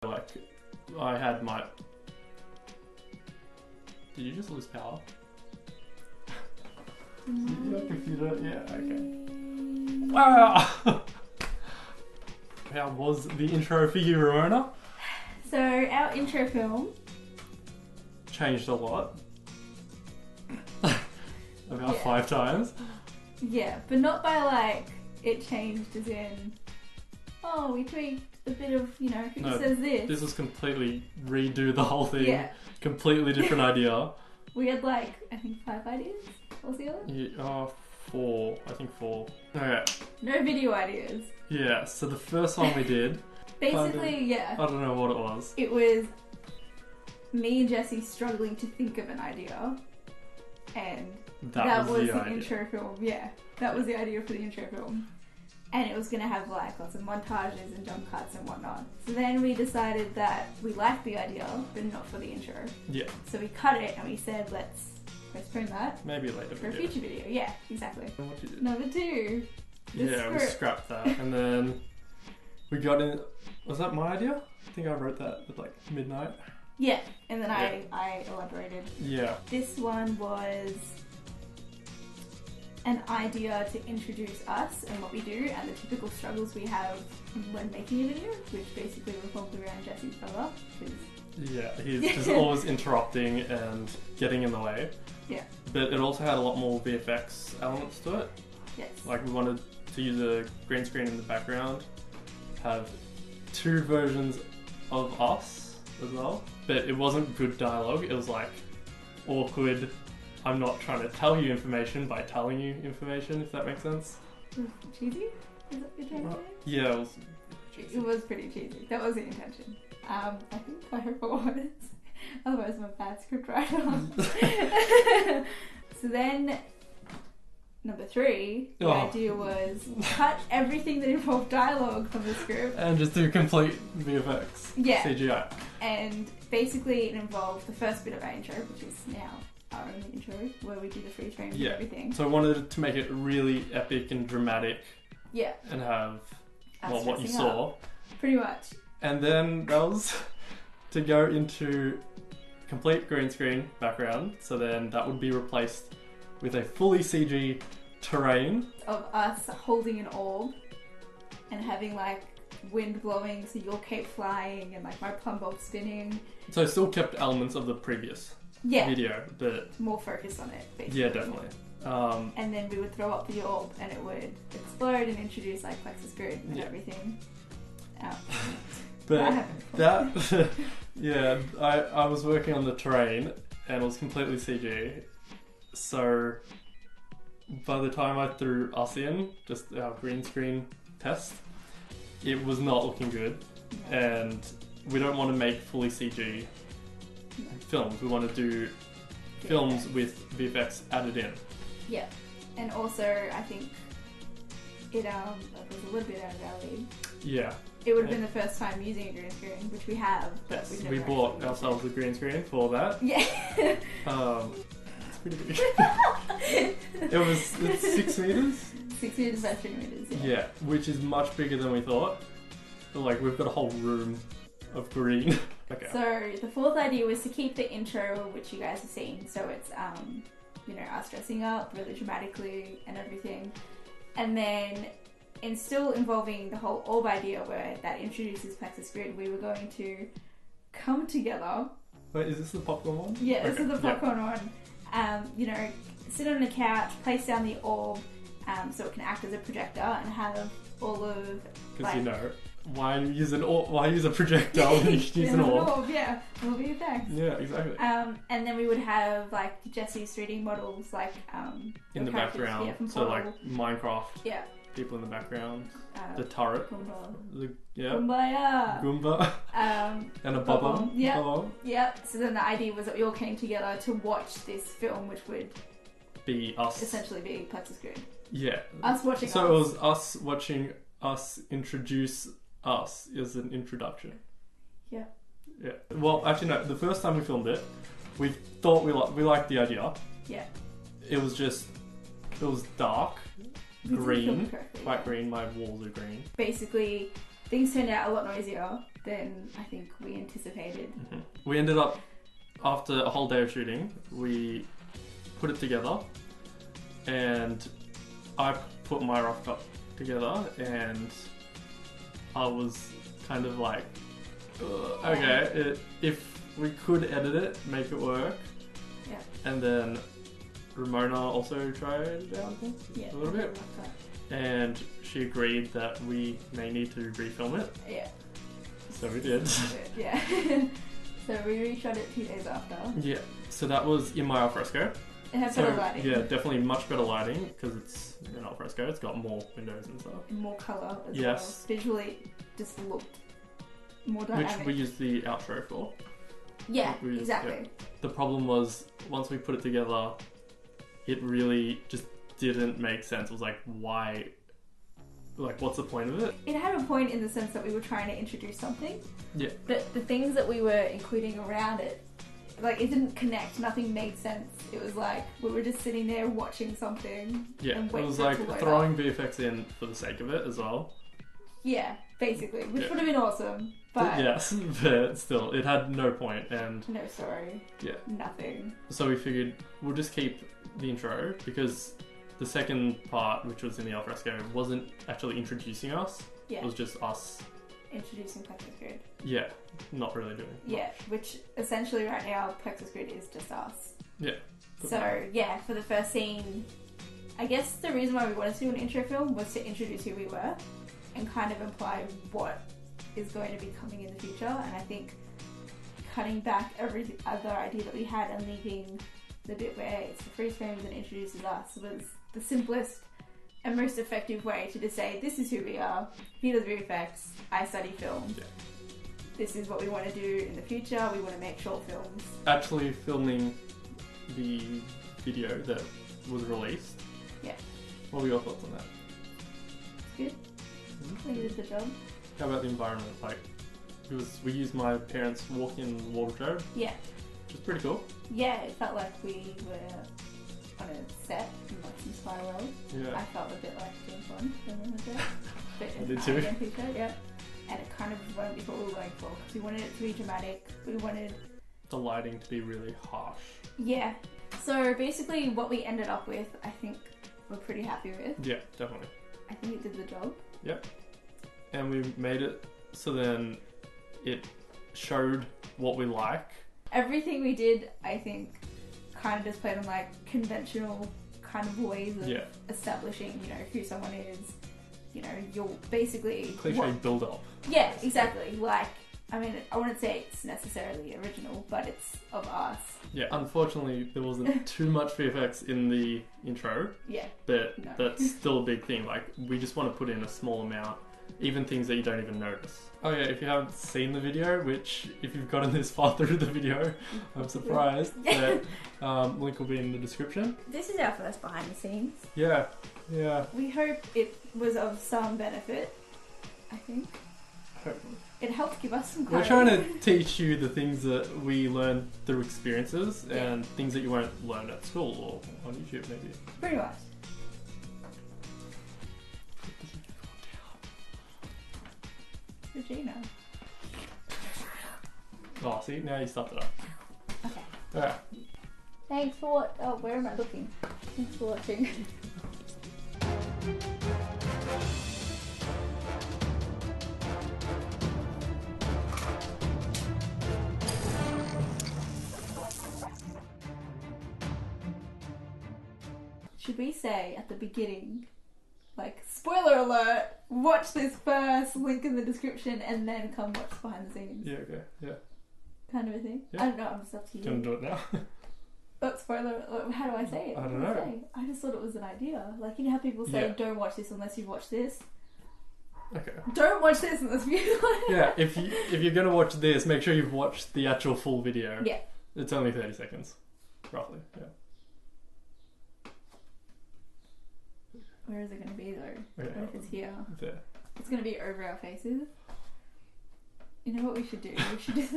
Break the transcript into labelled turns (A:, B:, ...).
A: Like, I had my... Did you just lose power? Your computer? Yeah, okay. Wow! How was the intro for you, Ramona?
B: So, our intro film...
A: Changed a lot. About 5 times.
B: Yeah, but not by like, it changed as in, oh, we tweaked a bit of, you know, who says this?
A: This was completely redo the whole thing.
B: Yeah.
A: Completely different idea.
B: We had like, I think 5 ideas altogether?
A: Yeah, 4. I think 4. Okay.
B: No video ideas.
A: Yeah, so the first one we did...
B: Basically, yeah.
A: I don't know what it was.
B: It was me and Jesse struggling to think of an idea. And that was the intro film. Yeah, that was the idea for the intro film. And it was going to have like lots of montages and jump cuts and whatnot. So then we decided that we liked the idea, but not for the intro.
A: Yeah.
B: So we cut it and we said, let's postpone that.
A: Maybe later
B: for a future video. Yeah, exactly.
A: What did you do?
B: Number 2.
A: Yeah, we scrapped that. And then we got in... Was that my idea? I think I wrote that at like midnight.
B: Yeah, and then I elaborated.
A: Yeah.
B: This one was an idea to introduce us and what we do and the typical struggles we have when making a video, which basically revolved around Jesse's brother.
A: Yeah, he's just always interrupting and getting in the way.
B: Yeah.
A: But it also had a lot more VFX elements to it.
B: Yes.
A: Like we wanted to use a green screen in the background, have 2 versions of us as well. But it wasn't good dialogue, it was like awkward, I'm not trying to tell you information by telling you information, if that makes sense.
B: Cheesy? Is that what you're trying to say?
A: Yeah, it was cheesy.
B: It was pretty cheesy. That was the intention. I hope it was. Otherwise I'm a bad scriptwriter. So then, number 3, the idea was cut everything that involved dialogue from the script.
A: And just do complete VFX.
B: Yeah.
A: CGI.
B: And basically it involved the first bit of our intro, which is now our only intro, where we do the freeze frames and everything.
A: So I wanted to make it really epic and dramatic.
B: Yeah.
A: And have what you saw.
B: Pretty much.
A: And then that was to go into complete green screen background. So then that would be replaced with a fully CG terrain.
B: Of us holding an orb and having like wind blowing, so your cape flying and like my plumb bob spinning.
A: So still kept elements of the previous video, but
B: more focused on it, basically.
A: Yeah, definitely.
B: And then we would throw up the orb and it would explode and introduce like Plexus Grid and everything.
A: But that, yeah, I was working on the terrain and it was completely CG. So by the time I threw us in, just our green screen test, it was not looking good. No. And we don't want to make fully CG films. We want to do films with VFX added in.
B: Yeah, and also I think it was a little bit out of our league.
A: Yeah.
B: It would have been the first time using a green screen, which we have, but we've never.
A: We bought ourselves a green screen for that.
B: Yeah.
A: It's pretty big. It's 6 meters.
B: 6 meters by 3 meters.
A: Yeah, which is much bigger than we thought. Like we've got a whole room of green. Okay.
B: So the 4th idea was to keep the intro, which you guys have seen. So it's you know, us dressing up really dramatically and everything, and then. And still involving the whole orb idea where that introduces Plexus Grid, we were going to come together.
A: Wait, is this the popcorn one?
B: Yeah, this is the popcorn one. You know, sit on a couch, place down the orb so it can act as a projector and have all of...
A: Because you know, why use a projector when you can use an orb?
B: Yeah, will be effects.
A: Yeah, exactly.
B: And then we would have like Jesse's 3D models like...
A: in the background, so like Minecraft.
B: Yeah.
A: People in the background, the turret,
B: Kumbaya.
A: Goomba, and a bubble.
B: Yeah. So then the idea was that we all came together to watch this film, which would
A: be us.
B: Essentially be Plexus Grid.
A: Yeah.
B: Us watching
A: So it was us watching us introduce us as an introduction.
B: Yeah.
A: Yeah. Well, actually no. The first time we filmed it, we thought we liked the idea.
B: Yeah.
A: It was dark. Green, quite green, my walls are green.
B: Basically, things turned out a lot noisier than I think we anticipated.
A: Mm-hmm. We ended up, after a whole day of shooting, we put it together, and I put my rough cut together, and I was kind of like, okay, if we could edit it, make it work.
B: Yeah.
A: And then Ramona also tried it out, I think, a little bit. And she agreed that we may need to refilm it.
B: Yeah.
A: So we did.
B: Yeah. So we reshot it 2 days after.
A: Yeah. So that was in my alfresco.
B: It had better lighting.
A: Yeah, definitely much better lighting because it's an alfresco. It's got more windows and stuff.
B: And more colour as
A: yes.
B: well. Visually, just looked more dynamic.
A: Which we used the outro for.
B: Yeah, exactly.
A: Yeah. The problem was, once we put it together, it really just didn't make sense. It was like, why? Like, what's the point of it?
B: It had a point in the sense that we were trying to introduce something.
A: Yeah.
B: But the things that we were including around it, like, it didn't connect. Nothing made sense. It was like we were just sitting there watching something.
A: Yeah,
B: and
A: it was like throwing VFX in for the sake of it as well.
B: Yeah, basically, which would have been awesome. But
A: yes, but still, it had no point and
B: no story.
A: Yeah.
B: Nothing.
A: So we figured we'll just keep the intro because the second part, which was in the alfresco, wasn't actually introducing us.
B: Yeah.
A: It was just us
B: introducing Plexus Grid.
A: Yeah, not really doing much.
B: Yeah, which essentially right now Plexus Grid is just us.
A: Yeah.
B: So yeah, for the first scene, I guess the reason why we wanted to do an intro film was to introduce who we were and kind of imply what is going to be coming in the future. And I think cutting back every other idea that we had and leaving the bit where it's the freeze frames and introduces us was the simplest and most effective way to just say, this is who we are, he does VFX, I study film.
A: Yeah.
B: This is what we want to do in the future, we want to make short films.
A: Actually filming the video that was released.
B: Yeah.
A: What were your thoughts on that?
B: It's good. I think you did the job.
A: How about the environment? Like, we used my parents' walk-in wardrobe.
B: Yeah.
A: Which is pretty cool.
B: Yeah, it felt like we were on a set in like some spy world.
A: Yeah.
B: I felt a bit like James Bond for a moment there. But
A: I did too.
B: T-shirt, yeah. And it kind of won't be what we were going for. Because we wanted it to be dramatic. We wanted
A: the lighting to be really harsh.
B: Yeah. So basically what we ended up with, I think we're pretty happy with.
A: Yeah, definitely.
B: I think it did the job.
A: Yep. And we made it so then it showed what we like. Everything
B: we did, I think, kind of just played on like conventional kind of ways of establishing, you know, who someone is. You know, you're basically
A: cliche build up.
B: Yeah, exactly. Like, I mean, I wouldn't say it's necessarily original, but it's of us.
A: Yeah, unfortunately, there wasn't too much VFX in the intro.
B: Yeah.
A: But that's still a big thing. Like, we just want to put in a small amount, even things that you don't even notice. Oh yeah, if you haven't seen the video, which if you've gotten this far through the video, I'm surprised. But link will be in the description.
B: This is our first behind the scenes.
A: Yeah, yeah.
B: We hope it was of some benefit, I think.
A: Hopefully.
B: It helped give us some clarity.
A: We're trying to teach you the things that we learn through experiences and things that you won't learn at school or on YouTube maybe.
B: Pretty much. Regina.
A: Oh, see, now you stuffed it up.
B: Okay.
A: Alright.
B: Thanks for what? Oh, where am I looking? Thanks for watching. Should we say at the beginning, like, spoiler alert, watch this first, link in the description, and then come watch behind the scenes?
A: Yeah, okay, yeah.
B: Kind of a thing?
A: Yeah.
B: I don't know, it's up to you.
A: Do you want to do it now?
B: Oh, spoiler, how do I say it?
A: I don't know.
B: I just thought it was an idea. Like, you know how people say, don't watch this unless you've watched this?
A: Okay.
B: Don't watch this unless you've
A: Yeah, if you're going to watch this, make sure you've watched the actual full video.
B: Yeah.
A: It's only 30 seconds, roughly, yeah.
B: Where is it going to be though?
A: Okay.
B: What if it's here?
A: There.
B: It's going to be over our faces. You know what we should do? We should just